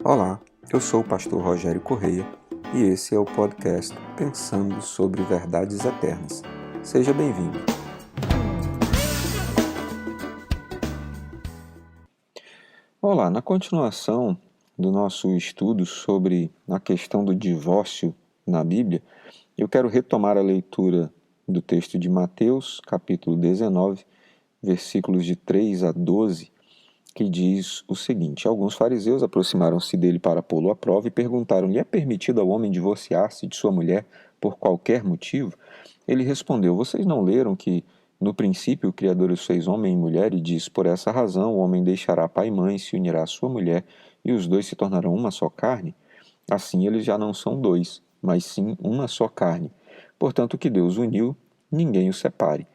Olá, eu sou o pastor Rogério Correia e esse é o podcast Pensando sobre Verdades Eternas. Seja bem-vindo. Olá, na continuação do nosso estudo sobre a questão do divórcio na Bíblia, eu quero retomar a leitura do texto de Mateus, capítulo 19, versículos de 3 a 12, que diz o seguinte: Alguns fariseus aproximaram-se dele para pô-lo à prova e perguntaram-lhe: É permitido ao homem divorciar-se de sua mulher por qualquer motivo? Ele respondeu: Vocês não leram que no princípio o Criador os fez homem e mulher e diz: Por essa razão o homem deixará pai e mãe, se unirá à sua mulher e os dois se tornarão uma só carne? Assim eles já não são dois, mas sim uma só carne. Portanto, o que Deus uniu, ninguém o separe.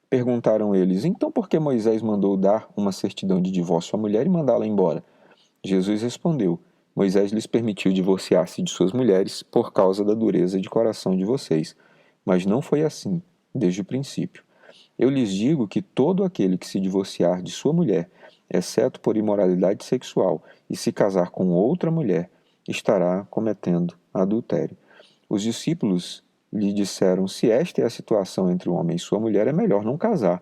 Perguntaram eles: Então por que Moisés mandou dar uma certidão de divórcio à mulher e mandá-la embora? Jesus respondeu: Moisés lhes permitiu divorciar-se de suas mulheres por causa da dureza de coração de vocês. Mas não foi assim, desde o princípio. Eu lhes digo que todo aquele que se divorciar de sua mulher, exceto por imoralidade sexual, e se casar com outra mulher, estará cometendo adultério. Os discípulos lhe disseram: Se esta é a situação entre o homem e sua mulher, é melhor não casar.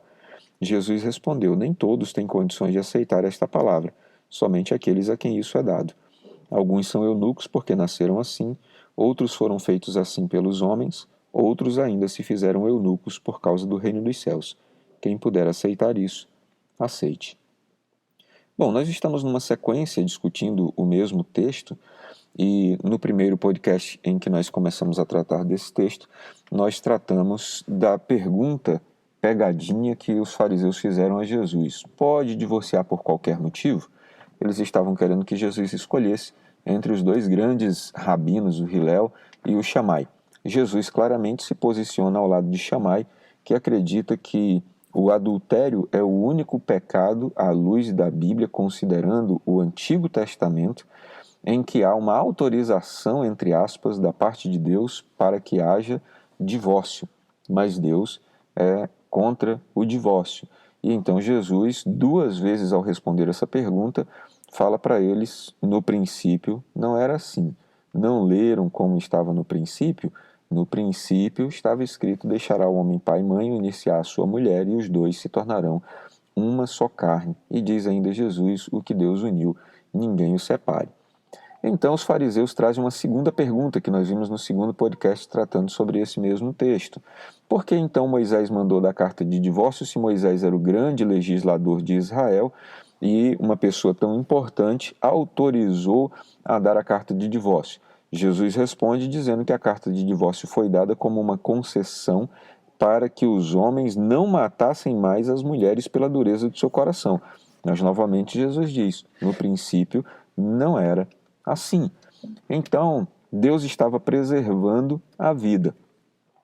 Jesus respondeu: Nem todos têm condições de aceitar esta palavra, somente aqueles a quem isso é dado. Alguns são eunucos porque nasceram assim, outros foram feitos assim pelos homens, outros ainda se fizeram eunucos por causa do reino dos céus. Quem puder aceitar isso, aceite. Bom, nós estamos numa sequência discutindo o mesmo texto, e no primeiro podcast em que nós começamos a tratar desse texto, nós tratamos da pergunta pegadinha que os fariseus fizeram a Jesus: Pode divorciar por qualquer motivo? Eles estavam querendo que Jesus escolhesse entre os dois grandes rabinos, o Hilel e o Shammai. Jesus claramente se posiciona ao lado de Shammai, que acredita que o adultério é o único pecado à luz da Bíblia, considerando o Antigo Testamento, em que há uma autorização, entre aspas, da parte de Deus para que haja divórcio. Mas Deus é contra o divórcio. E então Jesus, duas vezes ao responder essa pergunta, fala para eles: no princípio não era assim. Não leram como estava no princípio? No princípio estava escrito: deixará o homem pai e mãe, unir-se-á à sua mulher, e os dois se tornarão uma só carne. E diz ainda Jesus: o que Deus uniu, ninguém o separe. Então os fariseus trazem uma segunda pergunta que nós vimos no segundo podcast tratando sobre esse mesmo texto. Por que então Moisés mandou dar carta de divórcio se Moisés era o grande legislador de Israel e uma pessoa tão importante autorizou a dar a carta de divórcio? Jesus responde dizendo que a carta de divórcio foi dada como uma concessão para que os homens não matassem mais as mulheres pela dureza do seu coração. Mas novamente Jesus diz: no princípio não era assim. Então, Deus estava preservando a vida.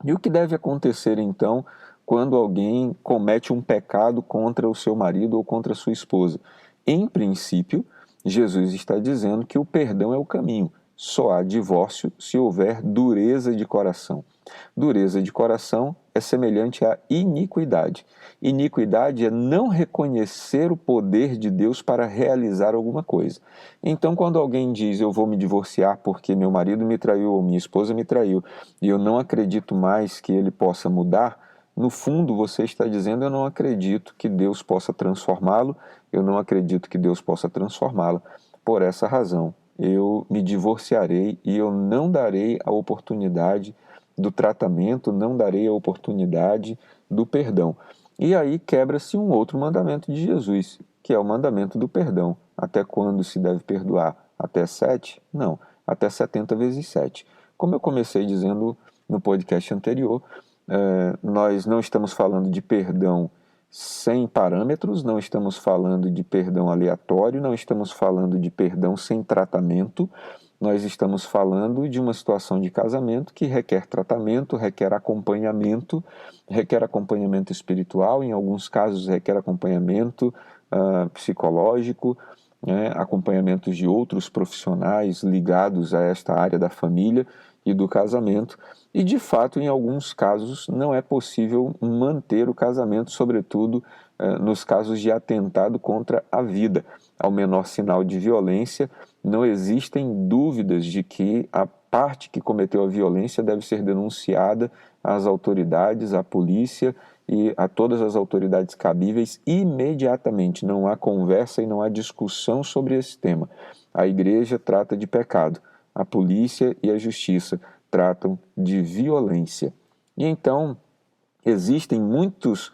E o que deve acontecer então quando alguém comete um pecado contra o seu marido ou contra a sua esposa? Em princípio, Jesus está dizendo que o perdão é o caminho. Só há divórcio se houver dureza de coração. Dureza de coração é semelhante à iniquidade. Iniquidade é não reconhecer o poder de Deus para realizar alguma coisa. Então, quando alguém diz: eu vou me divorciar porque meu marido me traiu ou minha esposa me traiu e eu não acredito mais que ele possa mudar, no fundo você está dizendo: eu não acredito que Deus possa transformá-lo, eu não acredito que Deus possa transformá-la. Por essa razão, eu me divorciarei e eu não darei a oportunidade do tratamento, não darei a oportunidade do perdão. E aí quebra-se um outro mandamento de Jesus, que é o mandamento do perdão. Até quando se deve perdoar? Até 7? Não, até 70 vezes 7. Como eu comecei dizendo no podcast anterior, nós não estamos falando de perdão sem parâmetros, não estamos falando de perdão aleatório, não estamos falando de perdão sem tratamento. Nós estamos falando de uma situação de casamento que requer tratamento, requer acompanhamento espiritual, em alguns casos requer acompanhamento psicológico, acompanhamentos de outros profissionais ligados a esta área da família e do casamento. E, de fato, em alguns casos, não é possível manter o casamento, sobretudo nos casos de atentado contra a vida. Ao menor sinal de violência, não existem dúvidas de que a parte que cometeu a violência deve ser denunciada às autoridades, à polícia e a todas as autoridades cabíveis imediatamente. Não há conversa e não há discussão sobre esse tema. A igreja trata de pecado, a polícia e a justiça tratam de violência. E então, existem muitos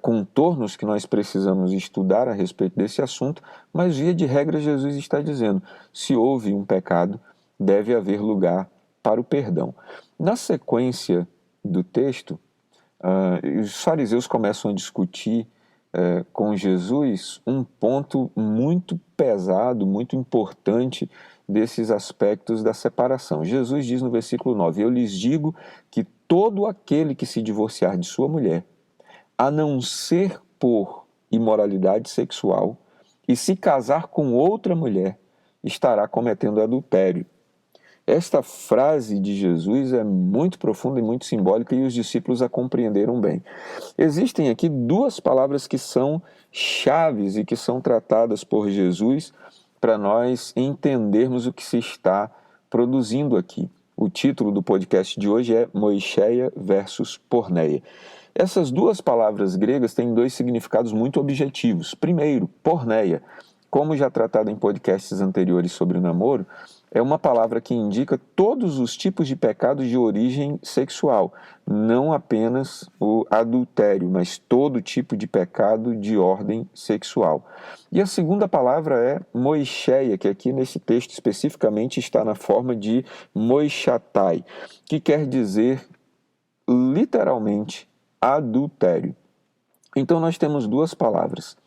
contornos que nós precisamos estudar a respeito desse assunto, mas via de regra Jesus está dizendo, se houve um pecado, deve haver lugar para o perdão. Na sequência do texto, os fariseus começam a discutir com Jesus um ponto muito pesado, muito importante desses aspectos da separação. Jesus diz no versículo 9, eu lhes digo que todo aquele que se divorciar de sua mulher, a não ser por imoralidade sexual, e se casar com outra mulher, estará cometendo adultério. Esta frase de Jesus é muito profunda e muito simbólica e os discípulos a compreenderam bem. Existem aqui duas palavras que são chaves e que são tratadas por Jesus para nós entendermos o que se está produzindo aqui. O título do podcast de hoje é Moicheia versus Porneia. Essas duas palavras gregas têm dois significados muito objetivos. Primeiro, porneia, como já tratado em podcasts anteriores sobre o namoro, é uma palavra que indica todos os tipos de pecados de origem sexual, não apenas o adultério, mas todo tipo de pecado de ordem sexual. E a segunda palavra é moicheia, que aqui nesse texto especificamente está na forma de moichatai, que quer dizer literalmente adultério. Então nós temos duas palavras.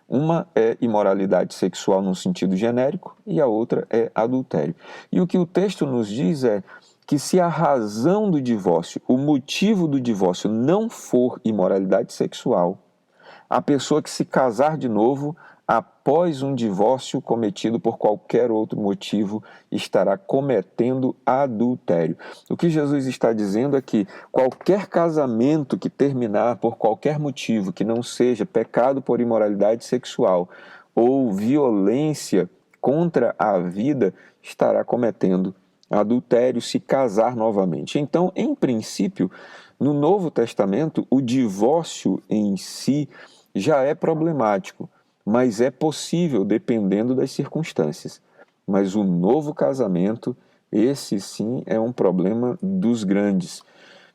Uma é imoralidade sexual no sentido genérico e a outra é adultério. E o que o texto nos diz é que se a razão do divórcio, o motivo do divórcio não for imoralidade sexual, a pessoa que se casar de novo após um divórcio cometido por qualquer outro motivo estará cometendo adultério. O que Jesus está dizendo é que qualquer casamento que terminar por qualquer motivo que não seja pecado por imoralidade sexual ou violência contra a vida estará cometendo adultério se casar novamente. Então, em princípio, no Novo Testamento, o divórcio em si já é problemático, mas é possível dependendo das circunstâncias. Mas o novo casamento, esse sim é um problema dos grandes.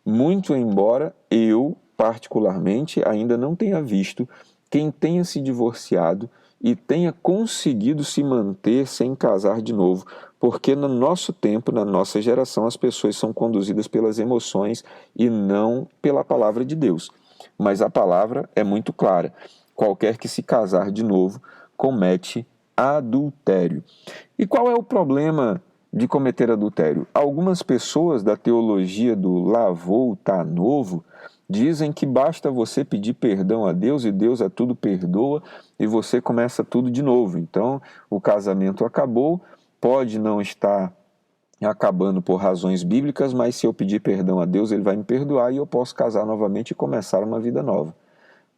Muito embora eu, particularmente, ainda não tenha visto quem tenha se divorciado e tenha conseguido se manter sem casar de novo, porque no nosso tempo, na nossa geração, as pessoas são conduzidas pelas emoções e não pela palavra de Deus. Mas a palavra é muito clara. Qualquer que se casar de novo comete adultério. E qual é o problema de cometer adultério? Algumas pessoas da teologia do lavou, tá novo, dizem que basta você pedir perdão a Deus e Deus a tudo perdoa e você começa tudo de novo. Então, o casamento acabou, pode não estar acabando por razões bíblicas, mas se eu pedir perdão a Deus, Ele vai me perdoar e eu posso casar novamente e começar uma vida nova.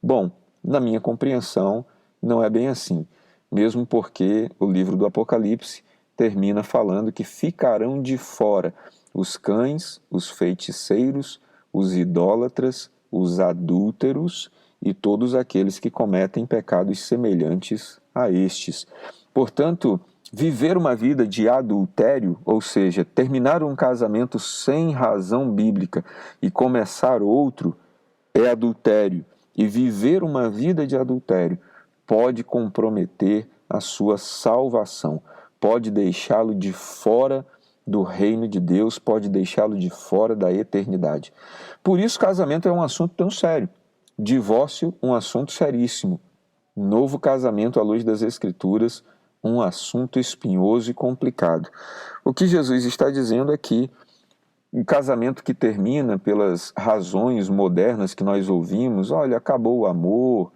Bom, na minha compreensão, não é bem assim, mesmo porque o livro do Apocalipse termina falando que ficarão de fora os cães, os feiticeiros, os idólatras, os adúlteros e todos aqueles que cometem pecados semelhantes a estes. Portanto, viver uma vida de adultério, ou seja, terminar um casamento sem razão bíblica e começar outro, é adultério. E viver uma vida de adultério pode comprometer a sua salvação, pode deixá-lo de fora do reino de Deus, pode deixá-lo de fora da eternidade. Por isso, casamento é um assunto tão sério. Divórcio, um assunto seríssimo. Novo casamento à luz das Escrituras, um assunto espinhoso e complicado. O que Jesus está dizendo é que um casamento que termina pelas razões modernas que nós ouvimos, olha, acabou o amor,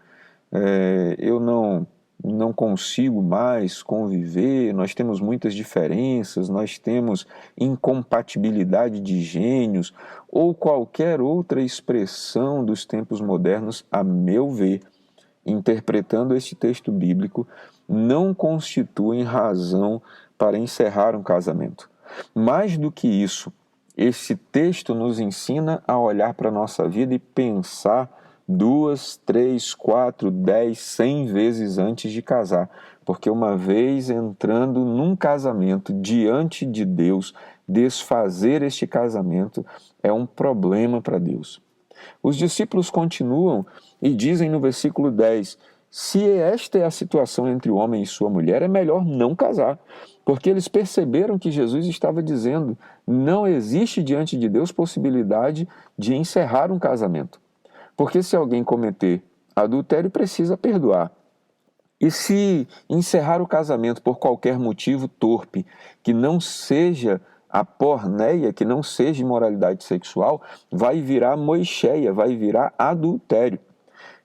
eu não consigo mais conviver, nós temos muitas diferenças, nós temos incompatibilidade de gênios, ou qualquer outra expressão dos tempos modernos, a meu ver, interpretando este texto bíblico, não constituem razão para encerrar um casamento. Mais do que isso, esse texto nos ensina a olhar para a nossa vida e pensar 2, 3, 4, 10, 100 vezes antes de casar. Porque uma vez entrando num casamento diante de Deus, desfazer este casamento é um problema para Deus. Os discípulos continuam e dizem no versículo 10, se esta é a situação entre o homem e sua mulher, é melhor não casar. Porque eles perceberam que Jesus estava dizendo, não existe diante de Deus possibilidade de encerrar um casamento. Porque se alguém cometer adultério, precisa perdoar. E se encerrar o casamento por qualquer motivo torpe, que não seja a porneia, que não seja imoralidade sexual, vai virar moixéia, vai virar adultério.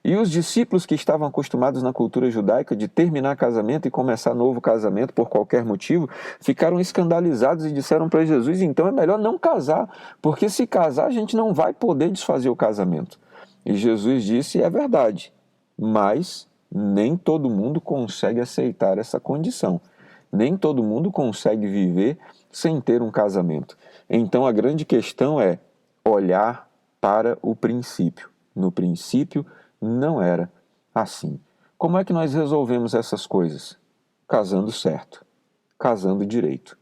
E os discípulos que estavam acostumados na cultura judaica de terminar casamento e começar novo casamento por qualquer motivo, ficaram escandalizados e disseram para Jesus, então é melhor não casar, porque se casar a gente não vai poder desfazer o casamento. E Jesus disse, é verdade, mas nem todo mundo consegue aceitar essa condição. Nem todo mundo consegue viver sem ter um casamento. Então a grande questão é olhar para o princípio. No princípio não era assim. Como é que nós resolvemos essas coisas? Casando certo, casando direito,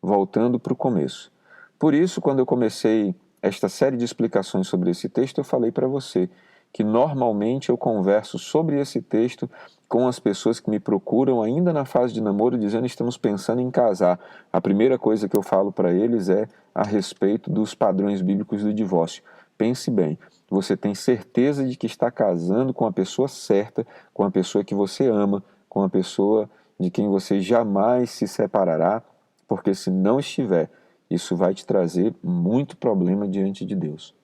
voltando para o começo. Por isso, quando eu comecei esta série de explicações sobre esse texto, eu falei para você que normalmente eu converso sobre esse texto com as pessoas que me procuram ainda na fase de namoro, dizendo que estamos pensando em casar. A primeira coisa que eu falo para eles é a respeito dos padrões bíblicos do divórcio. Pense bem, você tem certeza de que está casando com a pessoa certa, com a pessoa que você ama, com a pessoa de quem você jamais se separará, porque se não estiver, isso vai te trazer muito problema diante de Deus.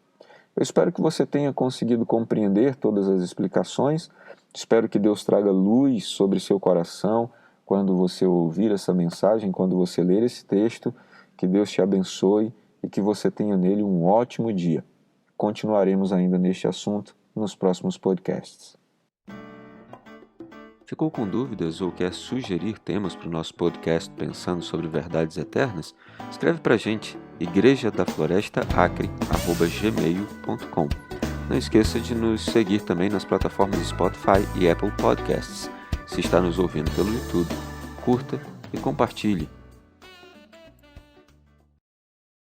Eu espero que você tenha conseguido compreender todas as explicações. Espero que Deus traga luz sobre seu coração quando você ouvir essa mensagem, quando você ler esse texto. Que Deus te abençoe e que você tenha nele um ótimo dia. Continuaremos ainda neste assunto nos próximos podcasts. Ficou com dúvidas ou quer sugerir temas para o nosso podcast Pensando sobre Verdades Eternas? Escreve para a gente, igrejadaflorestaacre@gmail.com. Não esqueça de nos seguir também nas plataformas Spotify e Apple Podcasts. Se está nos ouvindo pelo YouTube, curta e compartilhe.